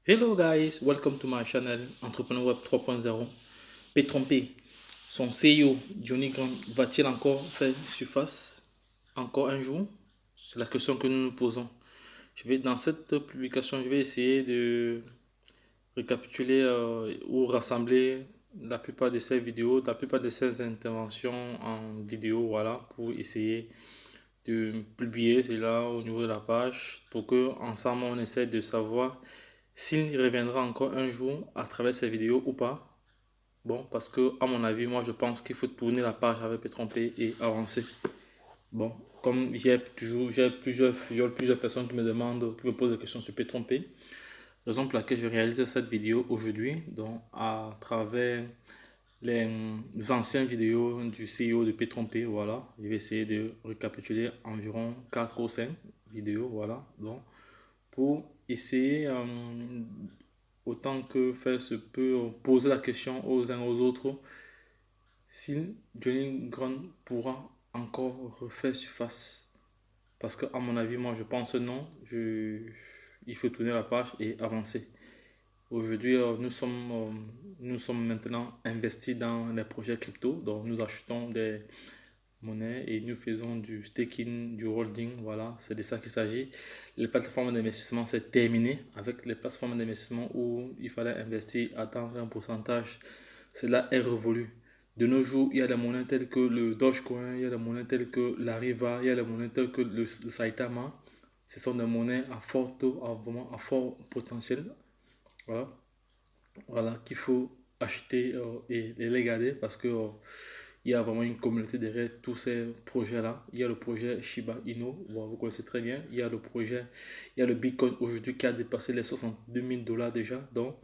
Hello guys, welcome to my channel Entrepreneur Web 3.0. P. Son CEO Johnny Grant va-t-il encore faire surface encore un jour? C'est la question que nous nous posons. Dans cette publication, je vais essayer de récapituler ou rassembler la plupart de ces vidéos, la plupart de ces interventions en vidéo, voilà, pour essayer de publier cela au niveau de la page pour que ensemble on essaie de savoir s'il reviendra encore un jour à travers ces vidéos ou pas. Bon, parce que à mon avis, moi je pense qu'il faut tourner la page avec P et avancer. Bon, comme j'ai plusieurs personnes qui me demandent, qui me posent des questions sur P. Raison pour laquelle je réalise cette vidéo aujourd'hui, donc à travers les anciennes vidéos du CEO de P. Voilà, je vais essayer de récapituler environ 4 ou 5 vidéos, voilà, donc pour essayer autant que faire se peut poser la question aux uns aux autres si Johnny Grant pourra encore refaire surface. Parce que à mon avis, moi je pense non. Il faut tourner la page et avancer. Aujourd'hui, nous sommes maintenant investis dans les projets crypto. Donc nous achetons des monnaie et nous faisons du staking, du holding, voilà, c'est de ça qu'il s'agit. Les plateformes d'investissement, c'est terminé avec les plateformes d'investissement où il fallait investir, attendre un pourcentage. Cela est révolu. De nos jours, il y a des monnaies telles que le Dogecoin, il y a des monnaies telles que l'Ariva, il y a des monnaies telles que le Saitama. Ce sont des monnaies vraiment à fort potentiel. Voilà, voilà qu'il faut acheter et les garder parce que il y a vraiment une communauté derrière tous ces projets-là. Il y a le projet Shiba Inu, bon, vous connaissez très bien. Il y a le Bitcoin aujourd'hui qui a dépassé les 62 000 dollars déjà. Donc,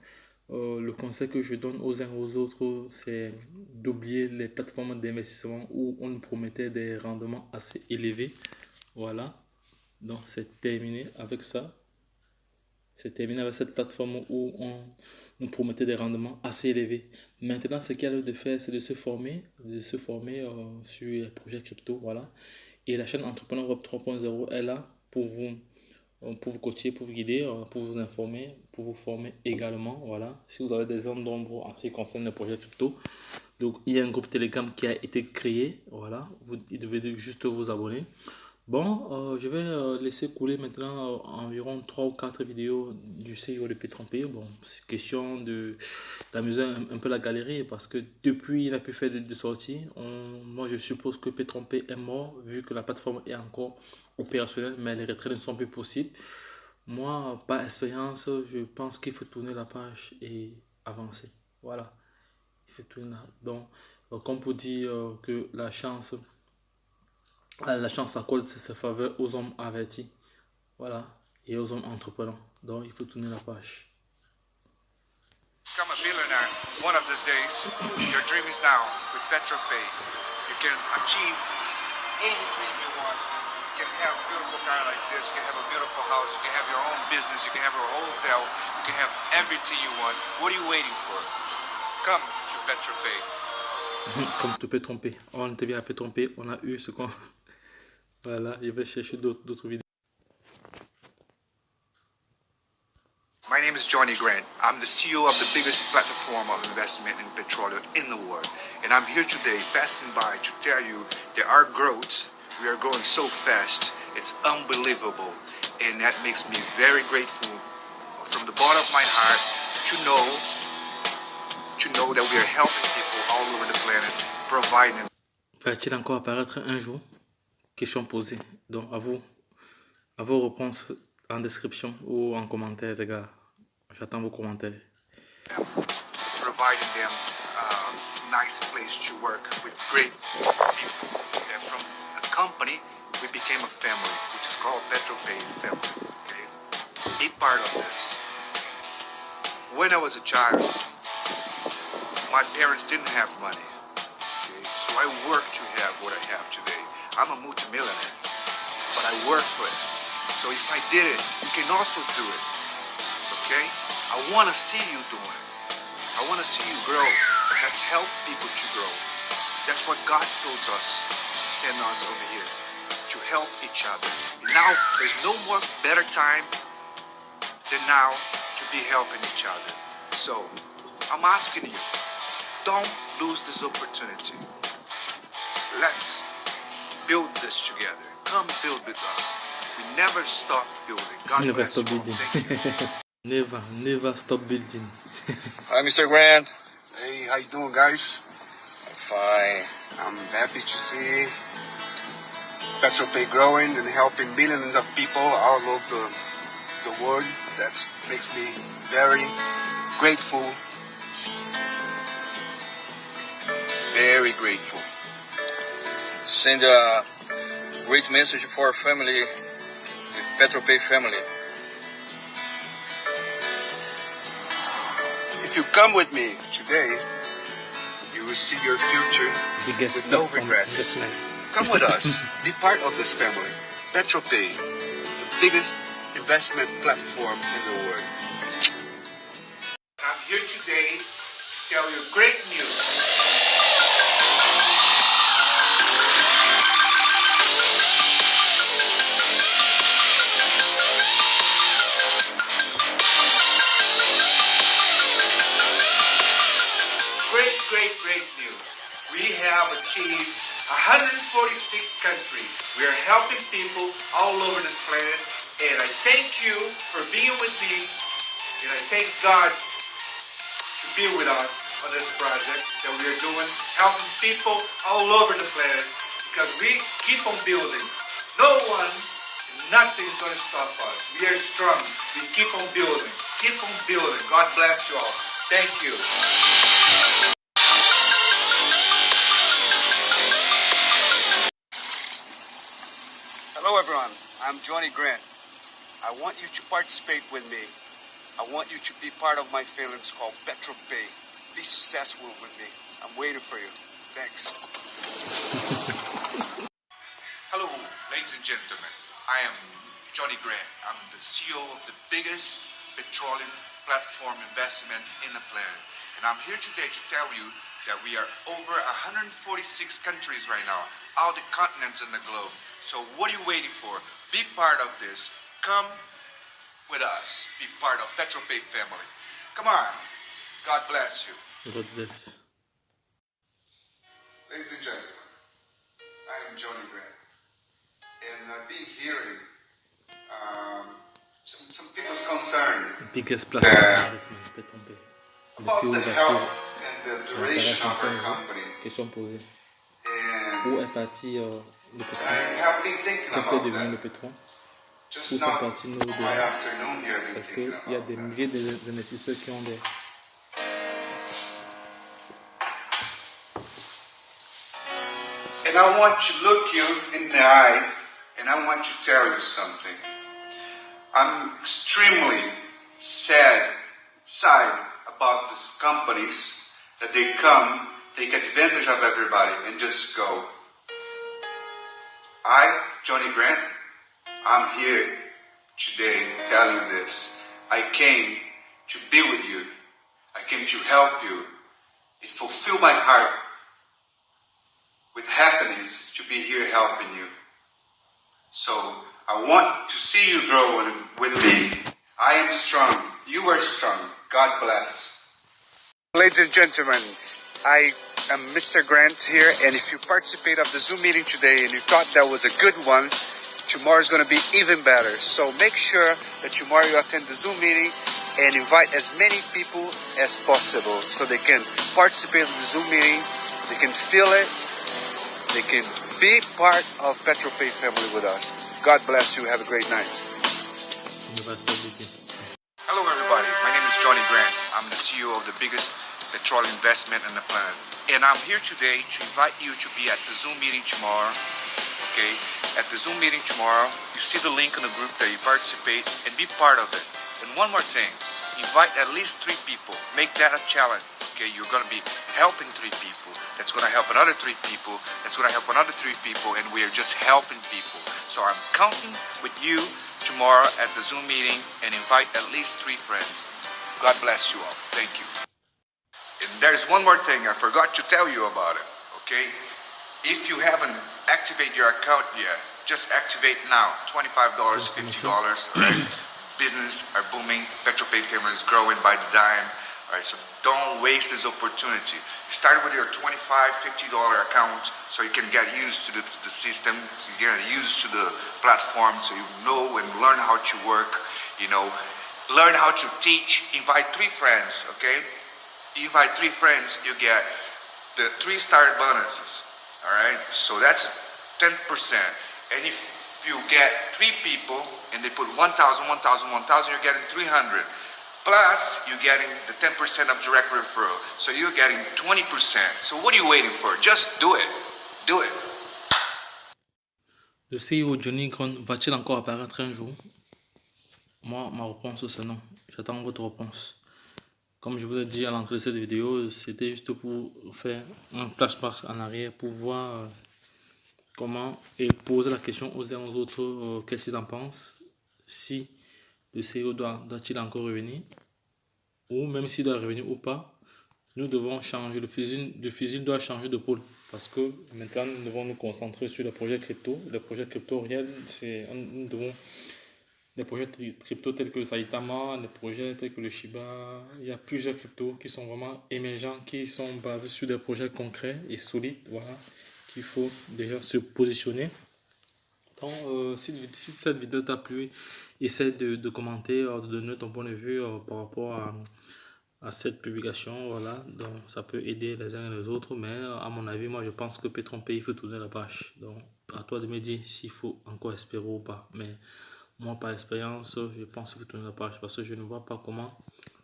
le conseil que je donne aux uns aux autres, c'est d'oublier les plateformes d'investissement où on nous promettait des rendements assez élevés. Voilà, donc c'est terminé avec ça. C'est terminé avec cette plateforme où on nous promettait des rendements assez élevés. Maintenant, ce qu'il y a lieu de faire, c'est de se former sur les projets crypto. Voilà. Et la chaîne Entrepreneur Web 3.0 est là pour vous coacher, pour vous guider, pour vous informer, pour vous former également. Voilà. Si vous avez des zones d'ombre en ce qui concerne les projets crypto, donc il y a un groupe Telegram qui a été créé. Voilà. Vous devez juste vous abonner. Bon, je vais laisser couler maintenant environ 3 ou 4 vidéos du CEO de P. Bon, c'est question d'amuser un peu la galerie parce que depuis il n'a plus fait de sortie. Moi, je suppose que P. est mort vu que la plateforme est encore opérationnelle, mais les retraits ne sont plus possibles. Moi, par expérience, je pense qu'il faut tourner la page et avancer. Voilà, il faut tourner. Donc, comme pour dire que la chance accorde ses faveurs aux hommes avertis. Voilà. Et aux hommes entreprenants. Donc, il faut tourner la page. Become a billionaire one of these days. Your dream is now with PetroPay. You can achieve any dream you want. You can have a beautiful car like this. You can have a beautiful house. You can have your own business. You can have your own hotel. You can have everything you want. What are you waiting for? Come to PetroPay. Comme tu peux tromper. On était bien à peu tromper. On a eu ce qu'on. Voilà. Je vais chercher d'autres vidéos. My name is Johnny Grant. I'm the CEO of the biggest platform of investment in petroleum in the world. And I'm here today passing by to tell you that our growth, we are growing so fast, it's unbelievable. And that makes me very grateful from the bottom of my heart to know that we are helping people all over the planet, providing. Va-t-il encore apparaître un jour? Question posée. Donc, à vos réponses en description ou en commentaire, les gars. J'attends vos commentaires. Providing them a nice place to work with great people. And from a company, we became a family, which is called PetroPay Family. Okay? Be part of this. When I was a child, my parents didn't have money. Okay? So I worked to have what I have today. I'm a multimillionaire, but I worked for it. So if I did it, you can also do it. Okay? I want to see you doing it. I want to see you grow. Let's help people to grow. That's what God told us, send us over here, to help each other. And now, there's no more better time than now to be helping each other. So I'm asking you, don't lose this opportunity. Let's build this together. Come build with us. We never stop building. God Never bless stop you all. building. Thank you. Never stop building. Hi, Mr. Grant. Hey, how you doing, guys? I'm fine. I'm happy to see PetroPay growing and helping millions of people all over the world. That makes me very grateful. Very grateful. Send a great message for our family, the PetroPay family. If you come with me today, you will see your future Biggest with no platform regrets. investment. Come with us. Be part of this family. PetroPay, the biggest investment platform in the world. I'm here today to tell you great news. Great news. We have achieved 146 countries. We are helping people all over this planet. And I thank you for being with me. And I thank God to be with us on this project that we are doing, helping people all over the planet. Because we keep on building. No one, nothing is going to stop us. We are strong. We keep on building. Keep on building. God bless you all. Thank you. Hello, everyone. I'm Johnny Grant. I want you to participate with me. I want you to be part of my feelings called PetroPay. Be successful with me. I'm waiting for you. Thanks. Hello, ladies and gentlemen. I am Johnny Grant. I'm the CEO of the biggest petroleum platform investment in the planet. And I'm here today to tell you that we are over 146 countries right now, all the continents in the globe. So what are you waiting for? Be part of this. Come with us. Be part of PetroPay family. Come on. God bless you. God bless. Ladies and gentlemen, I am Johnny Grant. And I've been hearing some people's concern Biggest platform investment, PetroPay. Le about CEO the va health suivre and the la duration opération of our 15 jours. company. Question posée. And Où est parti le pétrole? I have been thinking Qu'est-ce qui est about devenu le that. pétrole? Just Où sont now, partis nos my dollars? afternoon here, I've been Parce thinking qu'il y a about des that. milliers d'investisseurs qui ont des... And I want to look you in the eye and I want to tell you something. I'm extremely sad about these companies that they come, take advantage of everybody and just go. I, Johnny Grant, I'm here today telling you this. I came to be with you. I came to help you. It fulfilled my heart with happiness to be here helping you. So I want to see you grow with me. I am strong. You are strong. God bless. Ladies and gentlemen, I am Mr. Grant here, and if you participate of the Zoom meeting today and you thought that was a good one, tomorrow is going to be even better. So make sure that tomorrow you attend the Zoom meeting and invite as many people as possible so they can participate in the Zoom meeting, they can feel it, they can be part of PetroPay family with us. God bless you. Have a great night. Never stop building. Hello everybody, my name is Johnny Grant. I'm the CEO of the biggest petroleum investment on the planet. And I'm here today to invite you to be at the Zoom meeting tomorrow. Okay? At the Zoom meeting tomorrow, you see the link in the group that you participate and be part of it. And one more thing, invite at least 3 people. Make that a challenge. Okay, you're gonna be helping 3 people. That's gonna help another 3 people. That's gonna help another 3 people, and we are just helping people. So I'm counting with you tomorrow at the Zoom meeting and invite at least 3 friends. God bless you all. Thank you. And there's one more thing I forgot to tell you about it. Okay, if you haven't activated your account yet, just activate now. $25, $50. Right? business are booming. PetroPay family is growing by the dime. All right, so don't waste this opportunity. Start with your $25, $50 account so you can get used to the system, you get used to the platform, so you know and learn how to work, you know, learn how to teach. Invite 3 friends, okay? Invite 3 friends, you get the 3 star bonuses, all right? So that's 10%. And if you get 3 people and they put 1,000, 1,000, 1,000, you're getting 300. Plus, you're getting the 10% of direct referral. So you're getting 20%. So what are you waiting for? Just do it. Do it. Le CEO Johnny Grant va-t-il encore apparaître un jour? Moi, ma réponse c'est non. J'attends votre réponse. Comme je vous ai dit à l'entrée de cette vidéo, c'était juste pour faire un flashback en arrière pour voir comment et poser la question aux uns aux autres qu'est-ce qu'ils en pensent. Si le CEO doit-il encore revenir, ou même s'il doit revenir ou pas, nous devons changer. Le fusil doit changer de pôle parce que maintenant nous devons nous concentrer sur les projets crypto. Les projets crypto réels, nous devons des projets crypto tels que le Saitama, des projets tels que le Shiba. Il y a plusieurs cryptos qui sont vraiment émergents, qui sont basés sur des projets concrets et solides. Voilà, qu'il faut déjà se positionner. Donc, si cette vidéo t'a plu, essaie de commenter, de donner ton point de vue par rapport à cette publication. Voilà, donc ça peut aider les uns et les autres. Mais à mon avis, moi je pense que PetroPay, il faut tourner la page. Donc, à toi de me dire s'il faut encore espérer ou pas. Mais moi, par expérience, je pense qu'il faut tourner la page parce que je ne vois pas comment.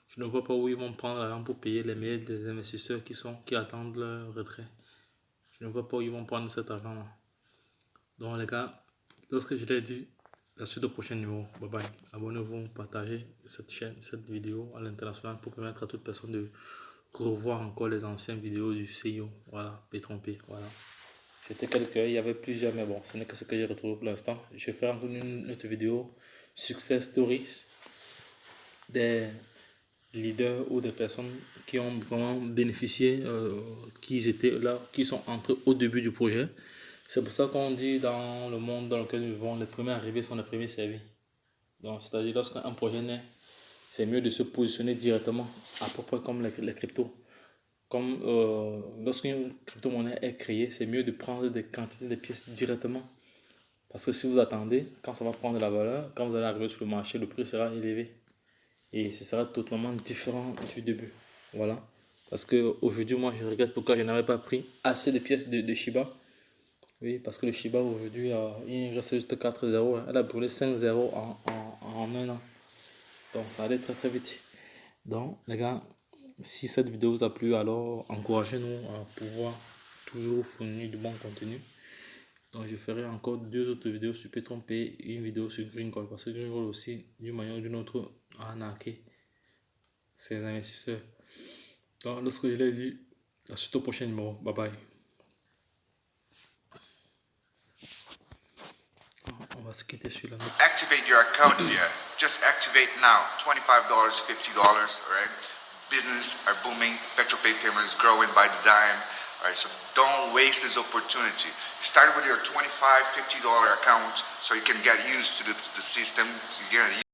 Je ne vois pas où ils vont prendre l'argent pour payer les mails des investisseurs qui attendent leur retrait. Je ne vois pas où ils vont prendre cet argent-là. Donc les gars, lorsque je l'ai dit, la suite au prochain numéro. Bye bye. Abonnez-vous, partagez cette chaîne, cette vidéo à l'international pour permettre à toute personne de revoir encore les anciennes vidéos du CEO. Voilà, PetroPay. Voilà. C'était quelques, il y avait plusieurs, mais bon, ce n'est que ce que j'ai retrouvé pour l'instant. Je ferai encore une autre vidéo, Success Stories, des leaders ou des personnes qui ont vraiment bénéficié, qui étaient là, qui sont entrés au début du projet. C'est pour ça qu'on dit dans le monde dans lequel nous vivons, les premiers arrivés sont les premiers servis. Donc, c'est-à-dire lorsqu'un projet naît, c'est mieux de se positionner directement, à peu près comme les cryptos. Comme lorsqu'une crypto-monnaie est créée, c'est mieux de prendre des quantités de pièces directement. Parce que si vous attendez, quand ça va prendre de la valeur, quand vous allez arriver sur le marché, le prix sera élevé. Et ce sera totalement différent du début. Voilà. Parce qu'aujourd'hui, moi, je regrette pourquoi je n'avais pas pris assez de pièces de Shiba. Oui, parce que le Shiba aujourd'hui, il reste juste 4 zéros. Elle a brûlé 5 zéros en un an. Donc ça allait très très vite. Donc les gars, si cette vidéo vous a plu, alors encouragez-nous à pouvoir toujours fournir du bon contenu. Donc je ferai encore 2 autres vidéos sur PetroPay et une vidéo sur GreenGold. Parce que GreenGold aussi, d'une manière ou d'une autre, a arnaqué ses investisseurs. Donc lorsque je l'ai dit, la suite au prochain numéro. Bye bye. On va se quitter sur la note. Activate your account yet. Just activate now. $25, $50, all right? Business are booming. PetroPay family is growing by the dime. All right, so don't waste this opportunity. Start with your $25, $50 account so you can get used to the system. You get